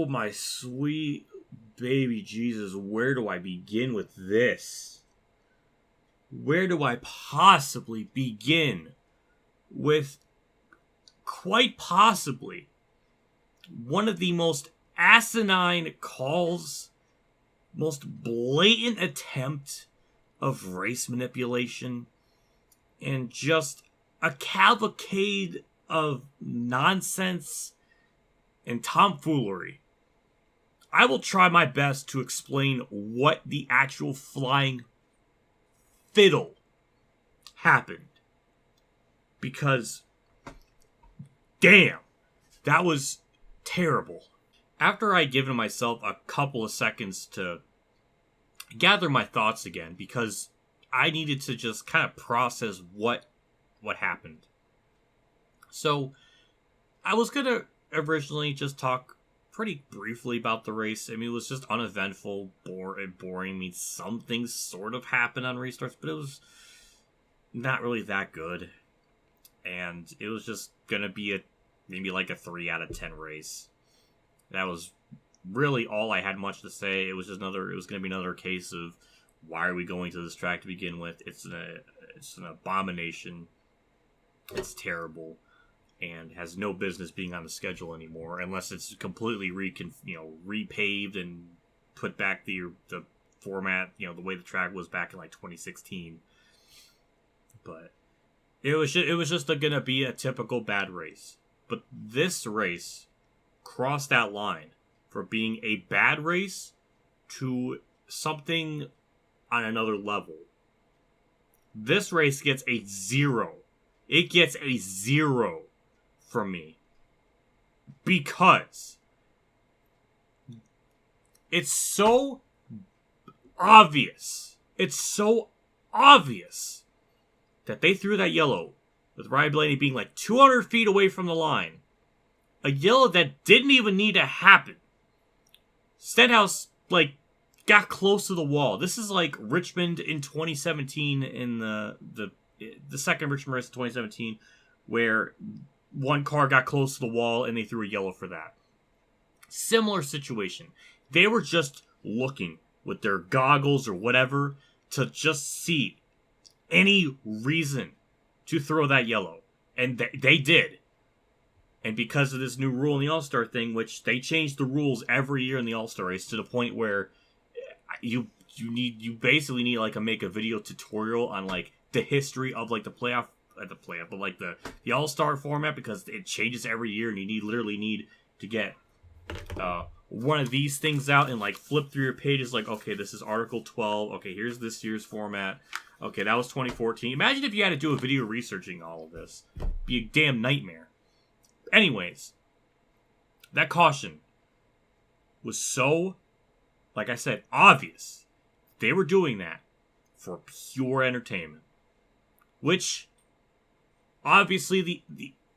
Oh, my sweet baby Jesus, where do I begin with this? Where do I possibly begin with, quite possibly, one of the most asinine calls, most blatant attempt of race manipulation, and just a cavalcade of nonsense and tomfoolery? I will try my best to explain what the actual flying fiddle happened. Because, damn, that was terrible. After I'd given myself a couple of seconds to gather my thoughts again, because I needed to just kind of process what happened. So, I was going to originally just talk pretty briefly about the race. I mean, it was just uneventful, boring. I mean, some things sort of happened on restarts, but it was not really that good. And it was just going to be maybe like a 3 out of 10 race. That was really all I had much to say. It was going to be another case of, why are we going to this track to begin with? It's an abomination. It's terrible. And has no business being on the schedule anymore, unless it's completely repaved and put back the format, the way the track was back in like 2016. But it was just gonna be a typical bad race. But this race crossed that line from being a bad race to something on another level. This race gets a 0. It gets a 0. From me, because it's so obvious. It's so obvious that they threw that yellow with Ryan Blaney being like 200 feet away from the line. A yellow that didn't even need to happen. Stenhouse got close to the wall. This is like Richmond in 2017 in the second Richmond race in 2017, where one car got close to the wall and they threw a yellow for that. Similar situation. They were just looking with their goggles or whatever to just see any reason to throw that yellow. And they did. And because of this new rule in the All-Star thing, which they changed the rules every year in the All-Star race to the point where you basically need like make a video tutorial on like the history of like the playoff, but like the All-Star format, because it changes every year, and you literally need to get one of these things out and like flip through your pages, like, okay, this is Article 12, okay, here's this year's format, okay, that was 2014. Imagine if you had to do a video researching all of this. It'd be a damn nightmare. Anyways, that caution was so, like I said, obvious. They were doing that for pure entertainment, which obviously,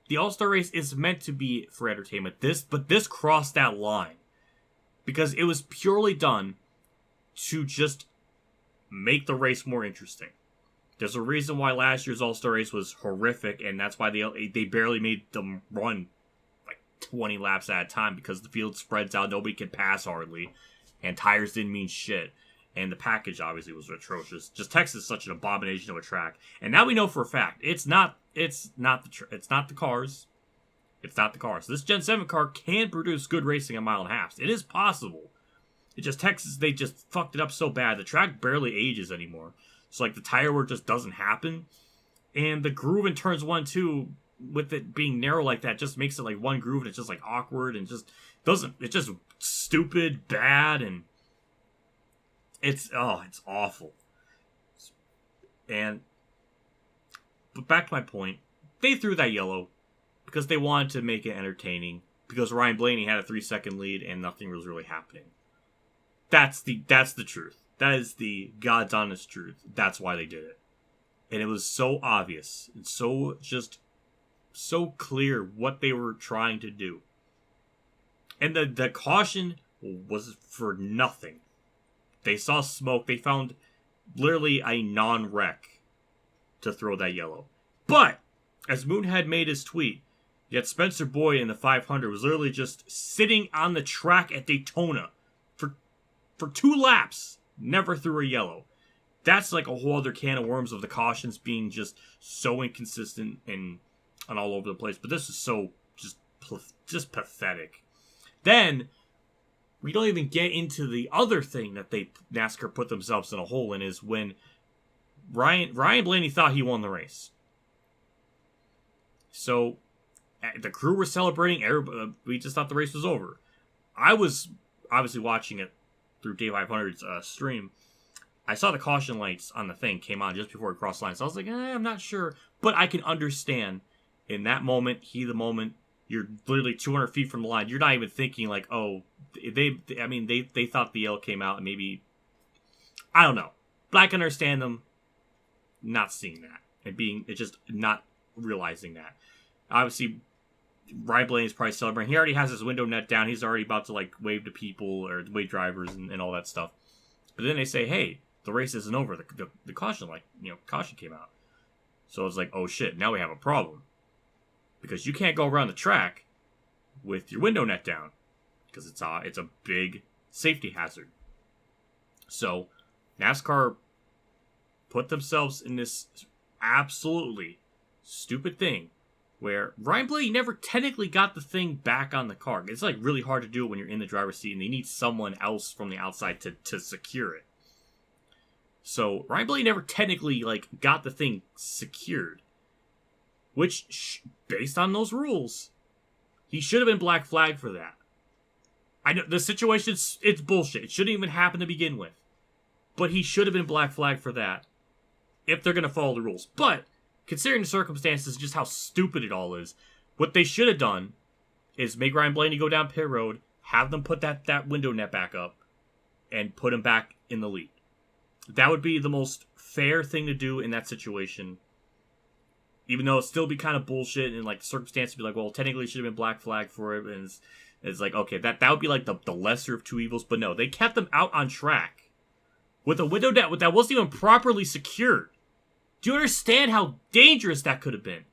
the All-Star race is meant to be for entertainment. But this crossed that line. Because it was purely done to just make the race more interesting. There's a reason why last year's All-Star race was horrific, and that's why they barely made them run like 20 laps at a time, because the field spreads out, nobody can pass hardly, and tires didn't mean shit. And the package obviously was atrocious. Just Texas is such an abomination of a track. And now we know for a fact it's not the cars. It's not the cars. This Gen 7 car can produce good racing a mile and a half. It is possible. It's just Texas, they just fucked it up so bad. The track barely ages anymore. So like the tire work just doesn't happen. And the groove in turns 1 and 2, with it being narrow like that, just makes it like one groove, and it's just like awkward and just it's just stupid, bad, and it's awful. But back to my point, they threw that yellow because they wanted to make it entertaining, because Ryan Blaney had a 3-second lead and nothing was really happening. That's the truth. That is the God's honest truth. That's why they did it. And it was so obvious and so clear what they were trying to do. And the caution was for nothing. They saw smoke. They found literally a non-wreck to throw that yellow. But, as Moonhead made his tweet, Yet Spencer Boyd in the 500 was literally just sitting on the track at Daytona for 2 laps, never threw a yellow. That's like a whole other can of worms of the cautions being just so inconsistent and all over the place. But this is so just pathetic. Then we don't even get into the other thing that NASCAR put themselves in a hole in, is when Ryan Blaney thought he won the race. So the crew were celebrating. We just thought the race was over. I was obviously watching it through Dave 500's stream. I saw the caution lights on the thing came on just before it crossed the line. So I was like, I'm not sure. But I can understand in that moment, you're literally 200 feet from the line. You're not even thinking like, oh, they thought the yellow came out and maybe, I don't know. But I can understand them not seeing that and just not realizing that. Obviously, Ryan Blaney's probably celebrating. He already has his window net down. He's already about to like wave to people or wave drivers and all that stuff. But then they say, hey, the race isn't over. The caution caution came out. So it's like, oh shit, now we have a problem. Because you can't go around the track with your window net down. Because it's a big safety hazard. So NASCAR put themselves in this absolutely stupid thing where Ryan Blaney never technically got the thing back on the car. It's like really hard to do when you're in the driver's seat and they need someone else from the outside to secure it. So Ryan Blaney never technically like got the thing secured, which based on those rules, he should have been black flagged for that. I know the situation, it's bullshit. It shouldn't even happen to begin with. But he should have been black flagged for that if they're going to follow the rules. But considering the circumstances, just how stupid it all is, what they should have done is make Ryan Blaney go down pit road, have them put that window net back up, and put him back in the lead. That would be the most fair thing to do in that situation. Even though it'd still be kind of bullshit, and like the circumstances would be like, well, technically it should have been black flag for it, and it's like, okay, that would be like the lesser of two evils. But no, they kept them out on track with a window net that wasn't even properly secured. Do you understand how dangerous that could have been?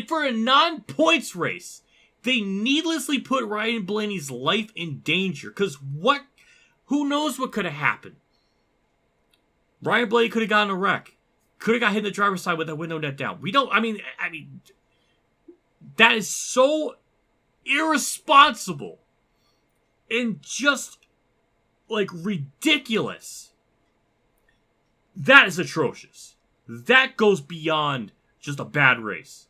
For a non-points race, they needlessly put Ryan Blaney's life in danger. Because who knows what could have happened? Ryan Blaney could have gotten a wreck. Could have got hit in the driver's side with that window net down. That is so irresponsible and just like ridiculous. That is atrocious. That goes beyond just a bad race.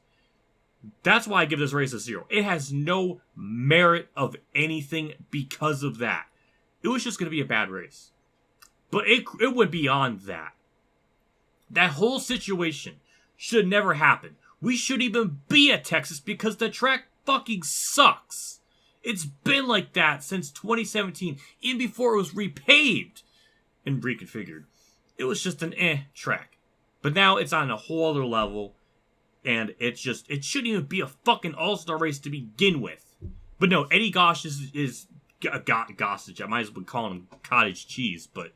That's why I give this race a 0. It has no merit of anything because of that. It was just going to be a bad race. But it went beyond that. That whole situation should never happen. We shouldn't even be at Texas because the track fucking sucks. It's been like that since 2017, even before it was repaved and reconfigured. It was just an track. But now it's on a whole other level, and it shouldn't even be a fucking all-star race to begin with. But no, Eddie Gosh is Gossage. I might as well call him cottage cheese, but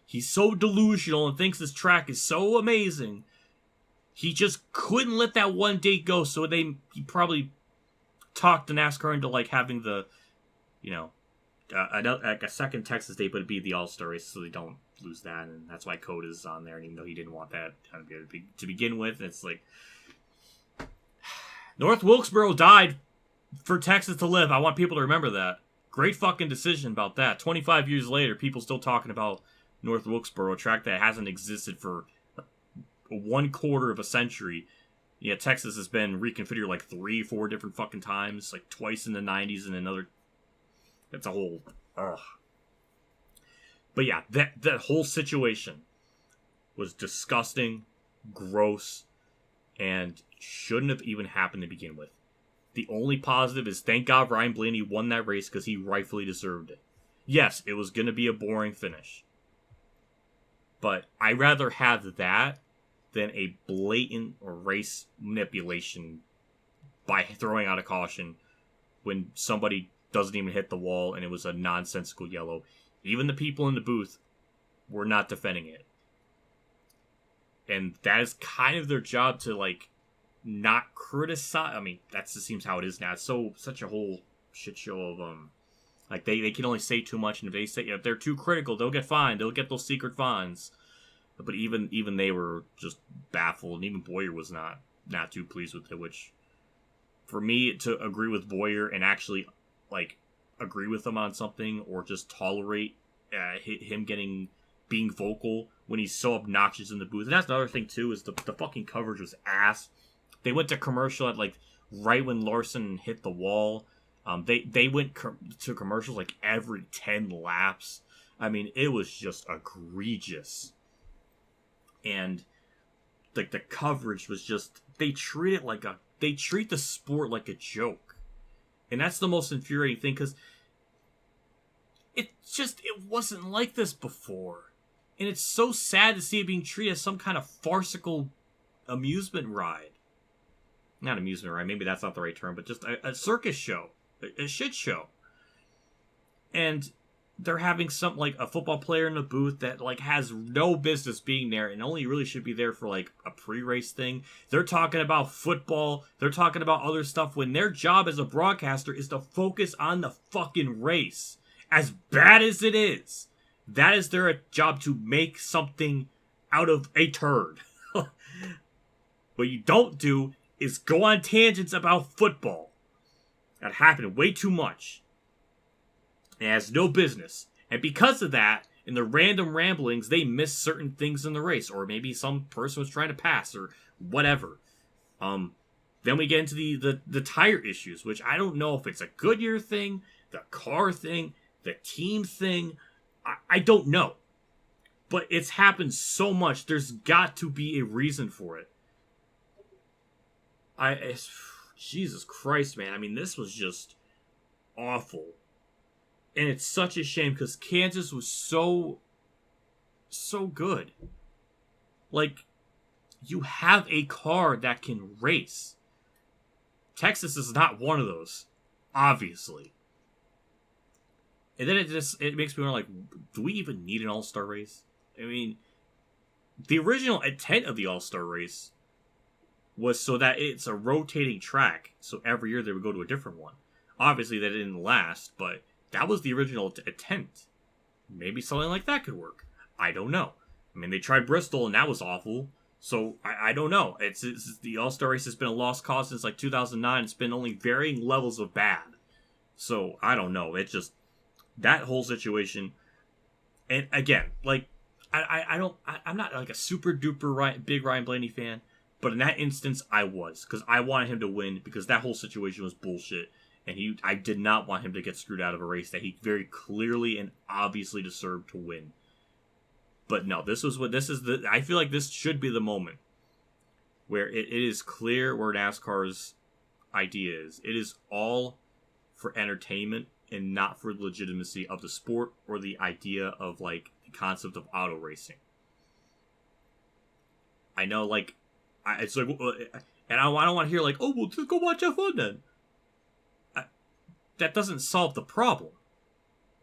he's so delusional and thinks this track is so amazing. He just couldn't let that one date go, so he probably talked the NASCAR into like having the, a second Texas date, but it'd be the All-Star race, so they don't lose that, and that's why Code is on there, and even though he didn't want that to begin with, it's like North Wilkesboro died for Texas to live. I want people to remember that. Great fucking decision about that. 25 years later, people still talking about North Wilkesboro, a track that hasn't existed for 1/4 of a century. Yeah, Texas has been reconfigured like 3-4 different fucking times, like twice in the 90s and another. That's a whole. Ugh. But yeah, that whole situation was disgusting, gross, and shouldn't have even happened to begin with. The only positive is thank God Ryan Blaney won that race because he rightfully deserved it. Yes, it was going to be a boring finish. But I'd rather have that than a blatant race manipulation by throwing out a caution when somebody doesn't even hit the wall and it was a nonsensical yellow. Even the people in the booth were not defending it. And that is kind of their job to, like, not criticize. I mean, that just seems how it is now. It's such a whole shit show of like they can only say too much, and if they say if they're too critical, they'll get fined. They'll get those secret fines. But even they were just baffled, and even Boyer was not too pleased with it. Which, for me to agree with Boyer and actually like agree with him on something, or just tolerate him being vocal when he's so obnoxious in the booth. And that's another thing too, is the fucking coverage was ass. They went to commercial at like right when Larson hit the wall. They went to commercials like every 10 laps. I mean, it was just egregious. And like the coverage was just, they treat the sport like a joke. And that's the most infuriating thing, because it wasn't like this before. And it's so sad to see it being treated as some kind of farcical amusement ride. Not amusement ride, maybe that's not the right term, but just a circus show. A shit show. And they're having some, like, a football player in the booth that, like, has no business being there and only really should be there for, like, a pre-race thing. They're talking about football. They're talking about other stuff when their job as a broadcaster is to focus on the fucking race. As bad as it is, that is their job, to make something out of a turd. What you don't do is go on tangents about football. That happened way too much. It has no business. And because of that, in the random ramblings, they miss certain things in the race. Or maybe some person was trying to pass, or whatever. Then we get into the tire issues, which I don't know if it's a Goodyear thing, the car thing, the team thing. I don't know. But it's happened so much, there's got to be a reason for it. Jesus Christ, man. I mean, this was just awful. And it's such a shame, because Kansas was so good. Like, you have a car that can race. Texas is not one of those, obviously. And then it makes me wonder, like, do we even need an all-star race? I mean, the original intent of the all-star race was so that it's a rotating track, so every year they would go to a different one. Obviously, that didn't last, but that was the original intent. Maybe something like that could work. I don't know. I mean, they tried Bristol, and that was awful. So, I don't know. It's the All-Star race has been a lost cause since, like, 2009. It's been only varying levels of bad. So, I don't know. It's just, that whole situation. And, again, like, I'm not, like, a super-duper big Ryan Blaney fan. But in that instance, I was. Because I wanted him to win, because that whole situation was bullshit. And I did not want him to get screwed out of a race that he very clearly and obviously deserved to win. But no, I feel like this should be the moment where it is clear where NASCAR's idea is. It is all for entertainment and not for the legitimacy of the sport or the idea of, like, the concept of auto racing. I know, like, it's like, and I don't want to hear, like, oh, well, just go watch F1 then. That doesn't solve the problem.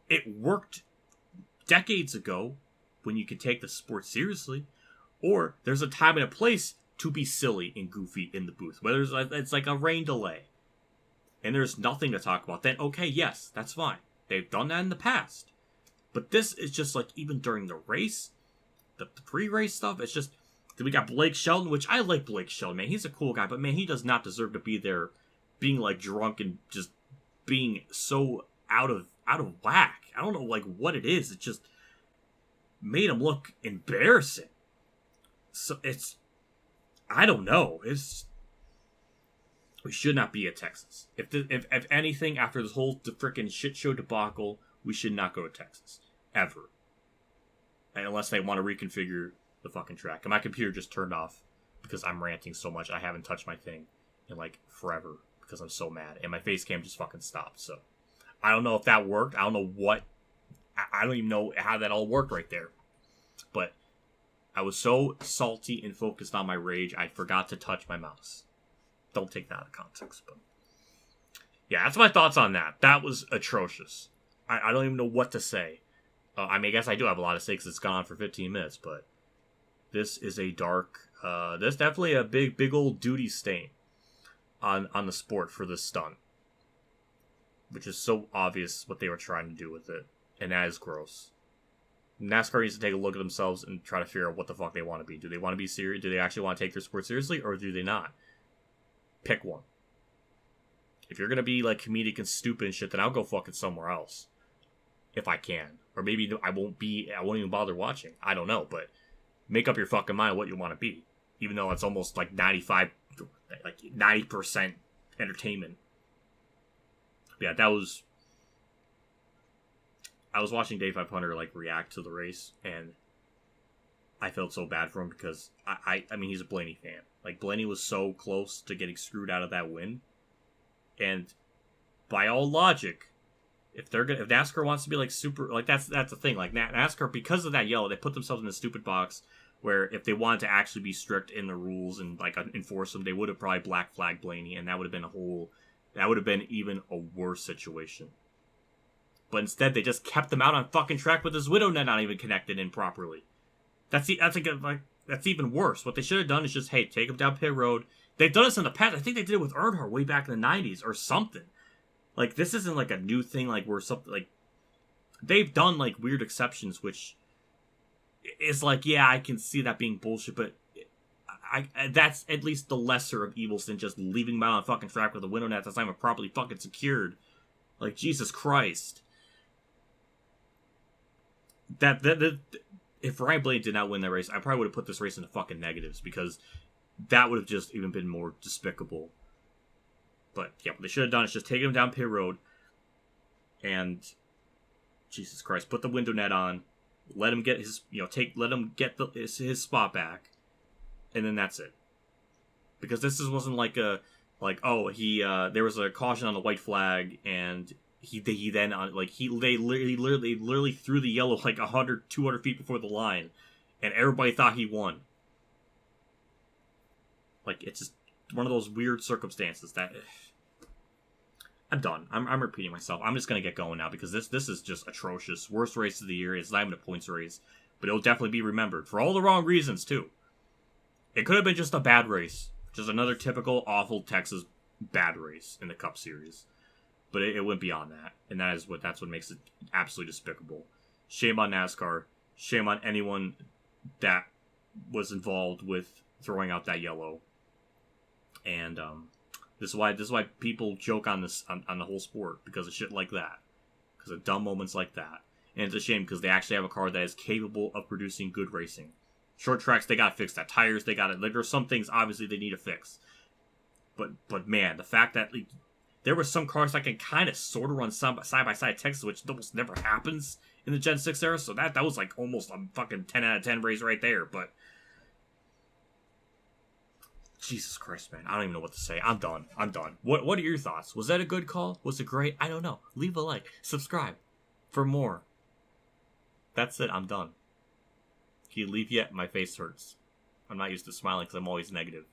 It worked decades ago when you could take the sport seriously, or there's a time and a place to be silly and goofy in the booth, whether it's like a rain delay and there's nothing to talk about, then okay, yes, that's fine. They've done that in the past. But this is just like, even during the race, the pre-race stuff, it's just, we got Blake Shelton, which I like Blake Shelton, man. He's a cool guy, but man, he does not deserve to be there being like drunk and just being so out of whack. I don't know, like, what it is. It just made him look embarrassing. So I don't know. We should not be at Texas. If anything, after this whole freaking shit show debacle, we should not go to Texas ever, unless they want to reconfigure the fucking track. And my computer just turned off because I'm ranting so much. I haven't touched my thing in like forever because I'm so mad, and my face cam just fucking stopped. So I don't know if that worked. I don't know what. I don't even know how that all worked right there. But I was so salty and focused on my rage, I forgot to touch my mouse. Don't take that out of context, but yeah, that's my thoughts on that. That was atrocious. I don't even know what to say. I mean, I guess I do have a lot to say because it's gone on for 15 minutes, but this is a dark, There's definitely a big old duty stain on the sport for this stunt, which is so obvious what they were trying to do with it, and that is gross. NASCAR needs to take a look at themselves and try to figure out what the fuck they want to be. Do they want to be serious? Do they actually want to take their sport seriously, or do they not? Pick one. If you're gonna be like comedic and stupid and shit, then I'll go fucking somewhere else, if I can. Or maybe I won't even bother watching. I don't know, but make up your fucking mind what you want to be. Even though it's almost like 90% entertainment. Yeah, that was. I was watching Dave 500 like react to the race, and I felt so bad for him because I mean he's a Blaney fan. Like Blaney was so close to getting screwed out of that win, and by all logic, if NASCAR wants to be like super, like that's the thing. Like NASCAR, because of that yellow, they put themselves in a stupid box where if they wanted to actually be strict in the rules and like enforce them, they would have probably black flagged Blaney, and that would have been even a worse situation. But instead, they just kept them out on fucking track with his widow net not even connected in properly. That's even worse. What they should have done is just, hey, take him down pit road. They've done this in the past. I think they did it with Earnhardt way back in the 90s or something. Like, this isn't like a new thing, like, where something, like, they've done, like, weird exceptions, which is like, yeah, I can see that being bullshit, but that's at least the lesser of evils than just leaving him out on fucking track with a window net that's not even properly fucking secured. Like, Jesus Christ. If Ryan Blaney did not win that race, I probably would have put this race into fucking negatives because that would have just even been more despicable. But yeah, what they should have done is just take him down pit road and Jesus Christ, put the window net on, let him get his his spot back, and then that's it. Because wasn't like there was a caution on the white flag and they literally threw the yellow like 100, 200 feet before the line, and everybody thought he won. Like, it's just one of those weird circumstances that I'm done. I'm repeating myself. I'm just gonna get going now because this is just atrocious. Worst race of the year. It's not even a points race, but it'll definitely be remembered for all the wrong reasons too. It could have been just a bad race, just another typical awful Texas bad race in the Cup Series. But it went beyond that, and that's what makes it absolutely despicable. Shame on NASCAR. Shame on anyone that was involved with throwing out that yellow. And this is why people joke on this on the whole sport, because of shit like that, because of dumb moments like that. And it's a shame because they actually have a car that is capable of producing good racing. Short tracks, they gotta fix that. Tires, they gotta. Like, there's some things obviously they need to fix. But man, the fact that there were some cars that can kind of sort of run side by side Texas, which almost never happens in the Gen 6 era. So that was like almost a fucking 10 out of 10 race right there. But Jesus Christ, man. I don't even know what to say. I'm done. What are your thoughts? Was that a good call? Was it great? I don't know. Leave a like. Subscribe for more. That's it. I'm done. Can you leave yet? My face hurts. I'm not used to smiling because I'm always negative.